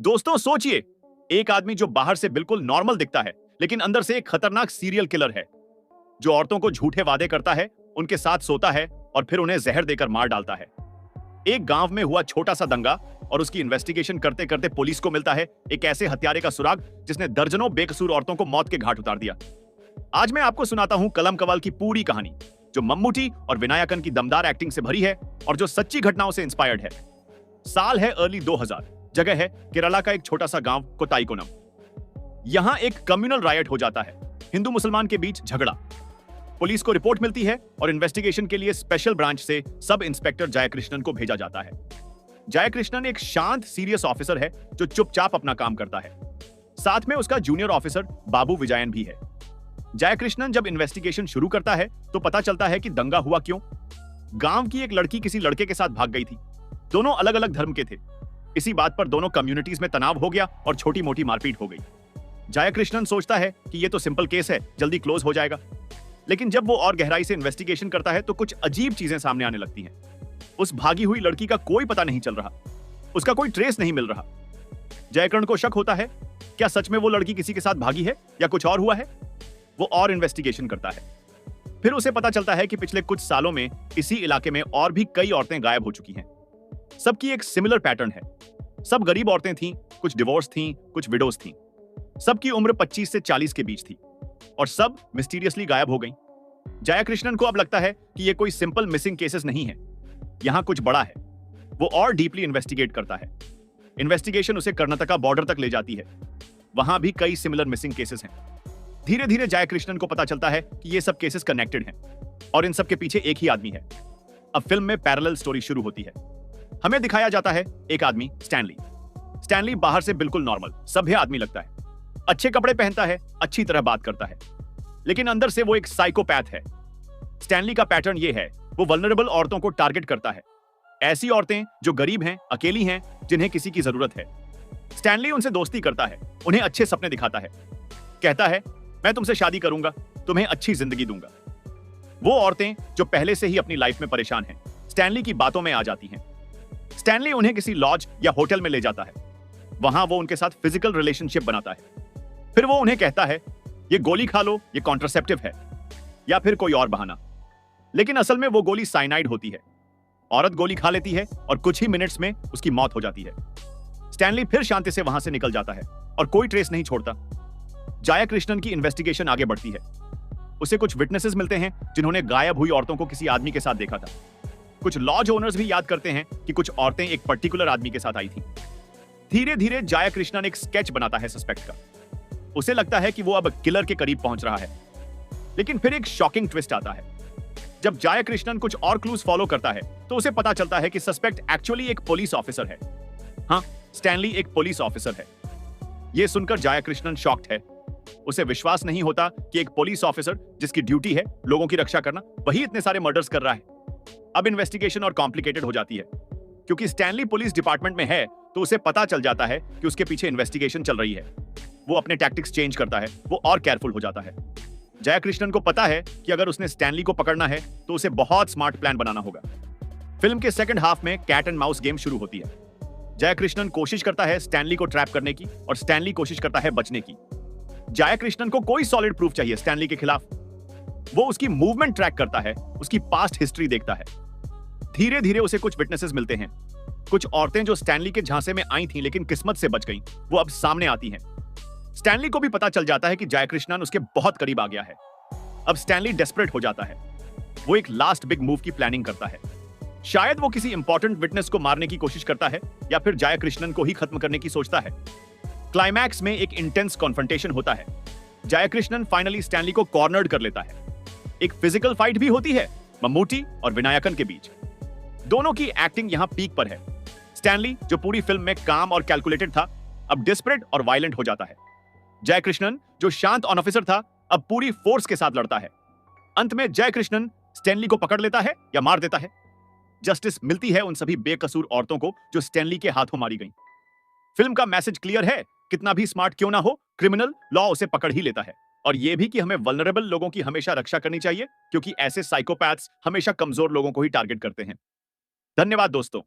दोस्तों सोचिए, एक आदमी जो बाहर से बिल्कुल नॉर्मल दिखता है लेकिन अंदर से एक खतरनाक सीरियल किलर है, जो औरतों को झूठे वादे करता है, उनके साथ सोता है और फिर उन्हें जहर देकर मार डालता है। एक गांव में हुआ छोटा सा दंगा और उसकी इन्वेस्टिगेशन करते करते पुलिस को मिलता है एक ऐसे हत्यारे का सुराग जिसने दर्जनों बेकसूर औरतों को मौत के घाट उतार दिया। आज मैं आपको सुनाता हूं कलम कवाल की पूरी कहानी, जो मम्मूटी और विनायकन की दमदार एक्टिंग से भरी है और जो सच्ची घटनाओं से इंस्पायर्ड है। साल है अर्ली 2000, जगह है केरला का एक छोटा सा गांव कोताईकोनम। यहां एक कम्युनल रायट हो जाता है, हिंदू मुसलमान के बीच झगड़ा। पुलिस को रिपोर्ट मिलती है और इन्वेस्टिगेशन के लिए स्पेशल ब्रांच से सब इंस्पेक्टर जयकृष्णन को भेजा जाता है। जयकृष्णन एक शांत सीरियस ऑफिसर है जो चुपचाप अपना काम करता है। साथ में उसका जूनियर ऑफिसर बाबू विजयन भी है। जयकृष्णन जब इन्वेस्टिगेशन शुरू करता है तो पता चलता है कि दंगा हुआ क्यों। गांव की एक लड़की किसी लड़के के साथ भाग गई थी। दोनों अलग अलग धर्म के थे। इसी बात पर दोनों कम्युनिटीज में तनाव हो गया और छोटी मोटी मारपीट हो गई। जयकृष्णन सोचता है कि ये तो सिंपल केस है, जल्दी क्लोज हो जाएगा। लेकिन जब वो और गहराई से इन्वेस्टिगेशन करता है तो कुछ अजीब चीजें सामने आने लगती हैं। उस भागी हुई लड़की का कोई पता नहीं चल रहा, उसका कोई ट्रेस नहीं मिल रहा। जयकर्ण को शक होता है, क्या सच में वो लड़की किसी के साथ भागी है या कुछ और हुआ है। वो और इन्वेस्टिगेशन करता है। फिर उसे पता चलता है कि पिछले कुछ सालों में इसी इलाके में और भी कई औरतें गायब हो चुकी हैं। सबकी एक सिमिलर पैटर्न है। सब गरीब औरतें थीं, कुछ डिवोर्स थीं, कुछ विडोज थीं। सबकी उम्र 25 से 40 के बीच थी और सब मिस्टीरियसली गायब हो गईं। जयकृष्णन को अब लगता है कि ये कोई सिंपल मिसिंग केसेस नहीं है, यहां कुछ बड़ा है। वो और डीपली इन्वेस्टिगेट करता है। इन्वेस्टिगेशन उसे कर्नाटका बॉर्डर तक ले जाती है। वहां भी कई सिमिलर मिसिंग केसेस हैं। धीरे धीरे जयकृष्णन को पता चलता है कि ये सब केसेस कनेक्टेड हैं और इन सब के पीछे एक ही आदमी है। अब फिल्म में पैरेलल स्टोरी शुरू होती है। हमें दिखाया जाता है एक आदमी, स्टैनली। स्टैनली बाहर से बिल्कुल नॉर्मल सभ्य आदमी लगता है। अच्छे कपड़े पहनता है, अच्छी तरह बात करता है, लेकिन अंदर से वो एक साइकोपैथ है। स्टैनली का पैटर्न ये है, वो वल्नरेबल औरतों को टारगेट करता है। ऐसी औरतें जो गरीब हैं, अकेली हैं, जिन्हें किसी की जरूरत है। स्टैनली उनसे दोस्ती करता है, उन्हें अच्छे सपने दिखाता है। कहता है, मैं तुमसे शादी करूंगा, तुम्हें अच्छी जिंदगी दूंगा। वो औरतें जो पहले से ही अपनी लाइफ में परेशान हैं, स्टैनली की बातों में आ जाती हैं। स्टैनली उन्हें किसी लॉज या होटल में ले जाता है। वहां वो उनके साथ फिजिकल रिलेशनशिप बनाता है। फिर वो उन्हें कहता है, ये गोली खा लो, ये कॉन्ट्रासेप्टिव है, या फिर कोई और बहाना। लेकिन असल में वो गोली साइनाइड होती है। औरत गोली खा लेती है और कुछ ही मिनट्स में उसकी मौत हो जाती है। स्टैनली फिर शांति से वहां से निकल जाता है और कोई ट्रेस नहीं छोड़ता। जयकृष्णन की इन्वेस्टिगेशन आगे बढ़ती है। उसे कुछ विटनेसेस मिलते हैं जिन्होंने गायब हुई औरतों को किसी आदमी के साथ देखा था। कुछ लॉज ओनर्स भी याद करते हैं कि कुछ औरतें एक पर्टिकुलर आदमी के साथ आई थी। धीरे धीरे जयकृष्णन एक स्केच बनाता है सस्पेक्ट का। उसे लगता है कि वो अब किलर के करीब पहुंच रहा है। लेकिन फिर एक शॉकिंग ट्विस्ट आता है। जब जयकृष्णन कुछ और क्लूज फॉलो करता है तो उसे पता चलता है कि सस्पेक्ट एक्चुअली एक पुलिस ऑफिसर है। हाँ, स्टैनली एक पुलिस ऑफिसर है। यह सुनकर जयकृष्णन शॉक्ड है। उसे विश्वास नहीं होता कि एक पुलिस ऑफिसर जिसकी ड्यूटी है लोगों की रक्षा करना, वही इतने सारे मर्डर्स कर रहा है। अब इन्वेस्टिगेशन और कॉम्प्लिकेटेड हो जाती है। क्योंकि स्टैनली पुलिस डिपार्टमेंट में है तो उसे पता चल जाता है कि उसके पीछे इन्वेस्टिगेशन चल रही है। वो अपने टैक्टिक्स चेंज करता है, वो और केयरफुल हो जाता है। जयकृष्णन को पता है कि अगर उसने स्टैनली को पकड़ना है तो उसे बहुत स्मार्ट प्लान बनाना होगा। फिल्म के सेकंड हाफ में कैट एंड माउस गेम शुरू होती है। जयकृष्णन कोशिश करता है स्टैनली को ट्रैप करने की और स्टैनली कोशिश करता है बचने की। जयकृष्णन को कोई सॉलिड प्रूफ चाहिए स्टैनली के खिलाफ। वो उसकी मूवमेंट ट्रैक करता है, उसकी पास्ट हिस्ट्री देखता है। धीरे धीरे उसे कुछ विटनेसेस मिलते हैं। कुछ औरतें जो स्टैनली के झांसे में आई थीं लेकिन किस्मत से बच गईं, वो अब सामने आती हैं। स्टैनली को भी पता चल जाता है कि जयकृष्णन उसके बहुत करीब आ गया है। अब स्टैनली डेस्परेट हो जाता है। वो एक लास्ट बिग मूव की प्लानिंग करता है। शायद वो किसी इंपॉर्टेंट विटनेस को मारने की कोशिश करता है या फिर जयकृष्णन को ही खत्म करने की सोचता है। क्लाइमैक्स में एक इंटेंस कॉन्फ्रंटेशन होता है। जयकृष्णन फाइनली स्टैनली को कॉर्नर्ड कर लेता है। एक फिजिकल फाइट भी होती है मम्मूटी और विनायकन के बीच। दोनों की एक्टिंग यहां पीक पर है। स्टैनली जो पूरी फिल्म में काम और कैलकुलेटेड था, अब डिस्परेट और वायलेंट हो जाता है। जयकृष्णन जो शांत ऑफिसर था, अब पूरी फोर्स के साथ लड़ता है। अंत में जयकृष्णन स्टैनली को पकड़ लेता है या मार देता है। जस्टिस मिलती है उन सभी बेकसूर औरतों को जो स्टैनली के हाथों मारी गईं। फिल्म का मैसेज क्लियर है, कितना भी स्मार्ट क्यों ना हो, क्रिमिनल लॉ उसे पकड़ ही लेता है। और यह भी कि हमें वल्नरेबल लोगों की हमेशा रक्षा करनी चाहिए, क्योंकि ऐसे साइकोपैथ्स हमेशा कमजोर लोगों को ही टारगेट करते हैं। धन्यवाद दोस्तों।